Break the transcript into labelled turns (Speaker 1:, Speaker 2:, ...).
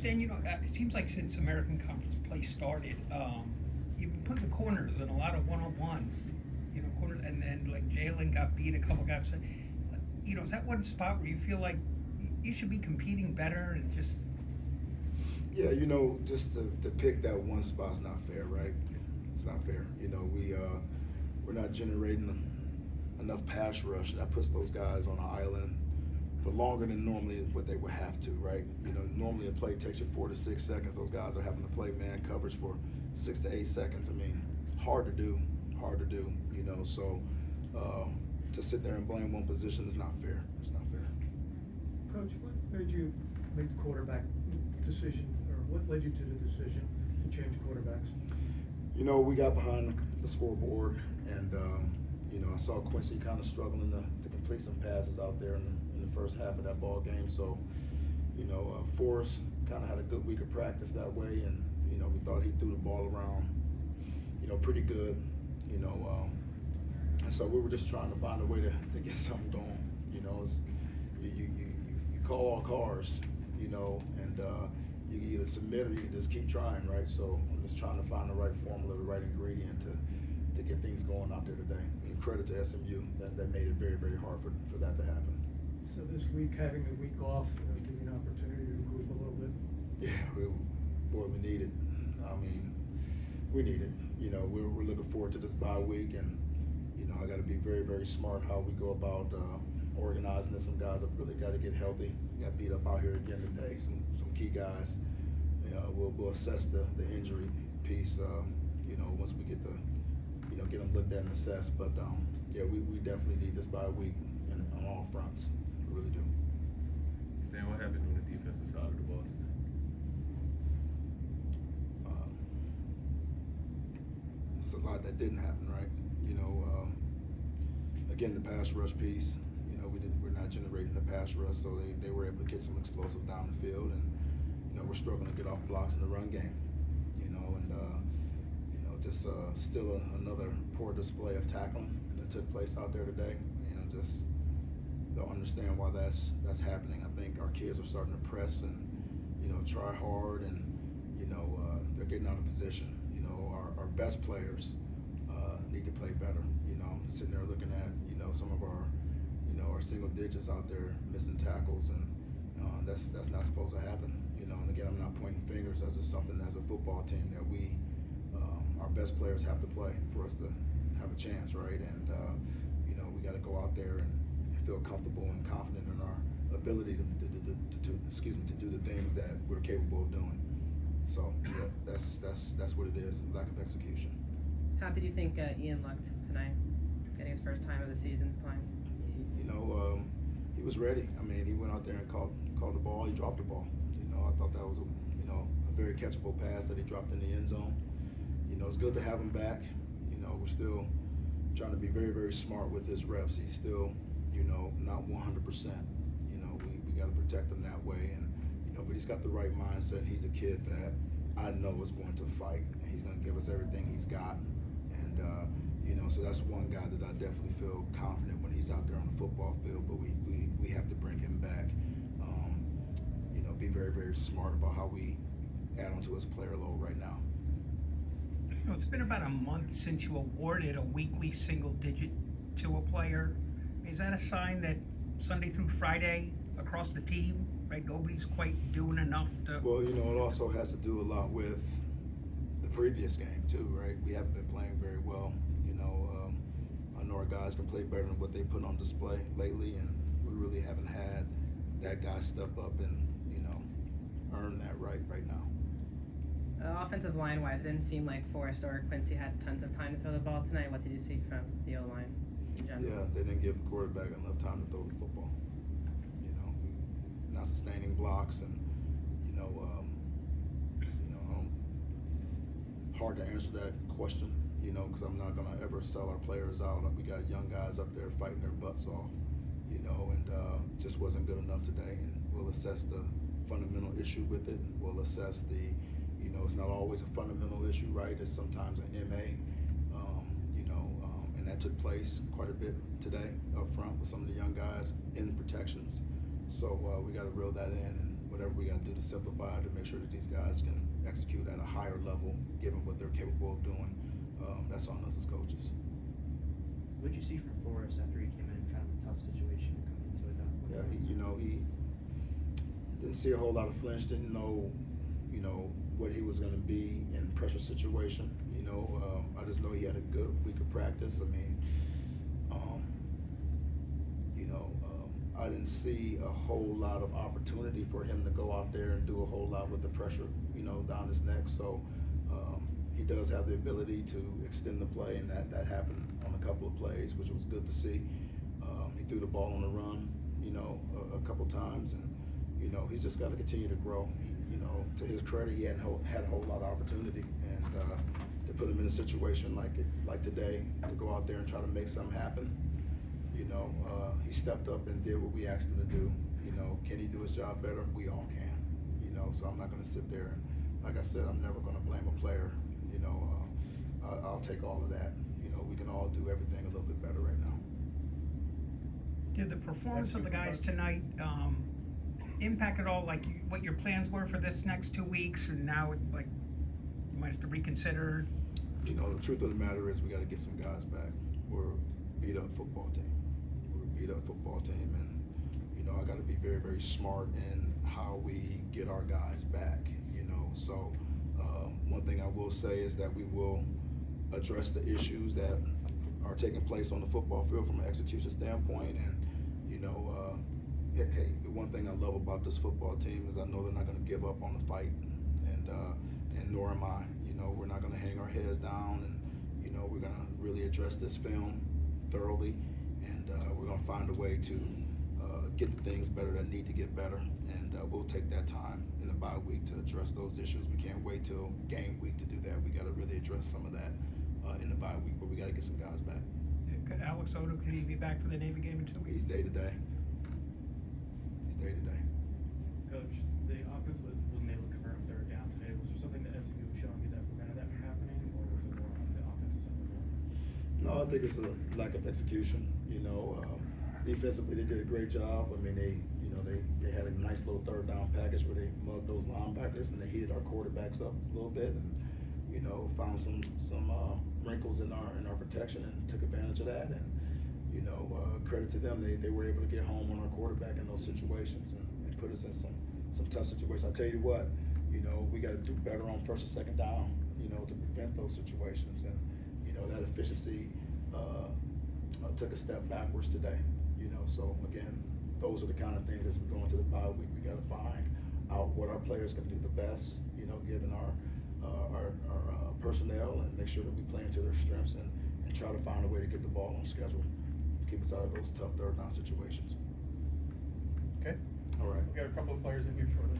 Speaker 1: Stan, it seems like since American Conference play started, you've been putting the corners in a lot of one-on-one, corners, and like Jalen got beat a couple guys. Is that one spot where you feel like you should be competing better and just?
Speaker 2: Yeah, just to pick that one spot's not fair, right? It's not fair. We're not generating enough pass rush, and that puts those guys on an island for longer than normally what they would have to, right? Normally a play takes you 4 to 6 seconds. Those guys are having to play man coverage for 6 to 8 seconds. I mean, hard to do. So to sit there and blame one position is not fair. It's not fair.
Speaker 3: Coach, what made you make the quarterback decision, or what led you to the decision to change quarterbacks?
Speaker 2: We got behind the scoreboard, and I saw Quincy kind of struggling to complete some passes out there in the first half of that ball game. So, Forrest kind of had a good week of practice that way, and we thought he threw the ball around, pretty good, and so we were just trying to find a way to get something going. You call all cars, and you can either submit or you can just keep trying, right? So I'm just trying to find the right formula, the right ingredient to get things going out there today. And credit to SMU that made it very, very hard for that to happen.
Speaker 3: So this week, having a week off, give you an opportunity to regroup a little bit?
Speaker 2: Yeah, we need it. I mean, we need it. We're looking forward to this bye week, and I got to be very, very smart how we go about organizing it. Some guys have really got to get healthy. Got beat up out here again today. Some key guys. We'll assess the injury piece. Once we get get them looked at and assessed. But we definitely need this bye week on all fronts. We really do.
Speaker 4: Stan, what happened on the defensive side of the ball today?
Speaker 2: There's a lot that didn't happen, right? Again, the pass rush piece. We're not generating the pass rush, so they were able to get some explosive down the field, and we're struggling to get off blocks in the run game. Just still another poor display of tackling that took place out there today. Just don't understand why that's happening. I think our kids are starting to press and try hard, and they're getting out of position. Our best players need to play better. I'm sitting there looking at some of our our single digits out there missing tackles, and that's not supposed to happen. And again, I'm not pointing fingers. That's just something as a football team that we our best players have to play for us to have a chance, right? And we got to go out there and feel comfortable and confident in our ability to do the things that we're capable of doing. So yeah, that's what it is, lack of execution.
Speaker 5: How did you think Ian looked tonight, getting his first time of the season playing?
Speaker 2: He was ready. I mean, he went out there and caught the ball. He dropped the ball. I thought that was a very catchable pass that he dropped in the end zone. It's good to have him back. We're still trying to be very, very smart with his reps. He's still, not 100%. We got to protect him that way, and but he's got the right mindset. He's a kid that I know is going to fight, and he's going to give us everything he's got. And so that's one guy that I definitely feel confident when he's out there on the football field. But we have to bring him back. Be very, very smart about how we add onto his player load right now.
Speaker 1: It's been about a month since you awarded a weekly single digit to a player. Is that a sign that Sunday through Friday across the team, right, nobody's quite doing enough to?
Speaker 2: Well, it also has to do a lot with the previous game too, right? We haven't been playing very well. I know our guys can play better than what they put on display lately, and we really haven't had that guy step up and earn that right now.
Speaker 5: Offensive line-wise, it didn't seem like Forrest or Quincy had tons of time to throw the ball tonight. What did you see from the O-line in general?
Speaker 2: Yeah, they didn't give the quarterback enough time to throw the football. Not sustaining blocks, and hard to answer that question. Because I'm not gonna ever sell our players out. We got young guys up there fighting their butts off. And just wasn't good enough today. And we'll assess the fundamental issue with it. We'll assess the, it's not always a fundamental issue, right? It's sometimes an MA, and that took place quite a bit today up front with some of the young guys in the protections. So we got to reel that in, and whatever we got to do to simplify it to make sure that these guys can execute at a higher level, given what they're capable of doing. That's on us as coaches.
Speaker 6: What did you see from Forrest after he came in? Kind of a tough situation to come into at that point.
Speaker 2: Yeah, he didn't see a whole lot of flinch. Didn't know, what he was going to be in pressure situation. I just know he had a good week of practice. I mean, I didn't see a whole lot of opportunity for him to go out there and do a whole lot with the pressure, down his neck. So he does have the ability to extend the play, and that happened on a couple of plays, which was good to see. He threw the ball on the run, a couple times, and he's just got to continue to grow. To his credit, he hadn't had a whole lot of opportunity, and to put him in a situation like today to go out there and try to make something happen. He stepped up and did what we asked him to do. Can he do his job better? We all can. So I'm not going to sit there and, like I said, I'm never going to blame a player. I'll take all of that. We can all do everything a little bit better right now.
Speaker 1: Did the performance of the guys tonight impact at all, like what your plans were for this next 2 weeks, and now like you might have to reconsider?
Speaker 2: The truth of the matter is we got to get some guys back. We're a beat up football team. And I got to be very, very smart in how we get our guys back. So one thing I will say is that we will address the issues that are taking place on the football field from an execution standpoint. And hey, the one thing I love about this football team is I know they're not going to give up on the fight, and nor am I. We're not going to hang our heads down, and we're going to really address this film thoroughly, and we're going to find a way to get the things better that need to get better, and we'll take that time in the bye week to address those issues. We can't wait till game week to do that. We got to really address some of that in the bye week, but we got to get some guys back.
Speaker 1: Could Alex Odo, could he be back for the Navy game in 2 weeks?
Speaker 2: He's day to day.
Speaker 7: Coach, the offense wasn't able to convert on third down today. Was there something that SMU was showing you that prevented that from happening, or was it more on the offensive side of the ball?
Speaker 2: No, I think it's a lack of execution. Defensively, they did a great job. I mean, they had a nice little third down package where they mugged those linebackers and they heated our quarterbacks up a little bit, and found some wrinkles in our protection and took advantage of that. And credit to them, they were able to get home on our quarterback in those situations and put us in some tough situations. I tell you what, we got to do better on first and second down, to prevent those situations. And that efficiency took a step backwards today. So again, those are the kind of things as we go into the bye week. We got to find out what our players can do the best, given our personnel, and make sure that we play into their strengths and try to find a way to get the ball on schedule, keep us out of those tough third down situations.
Speaker 3: Okay.
Speaker 2: All right.
Speaker 7: We got a couple of players in here shortly.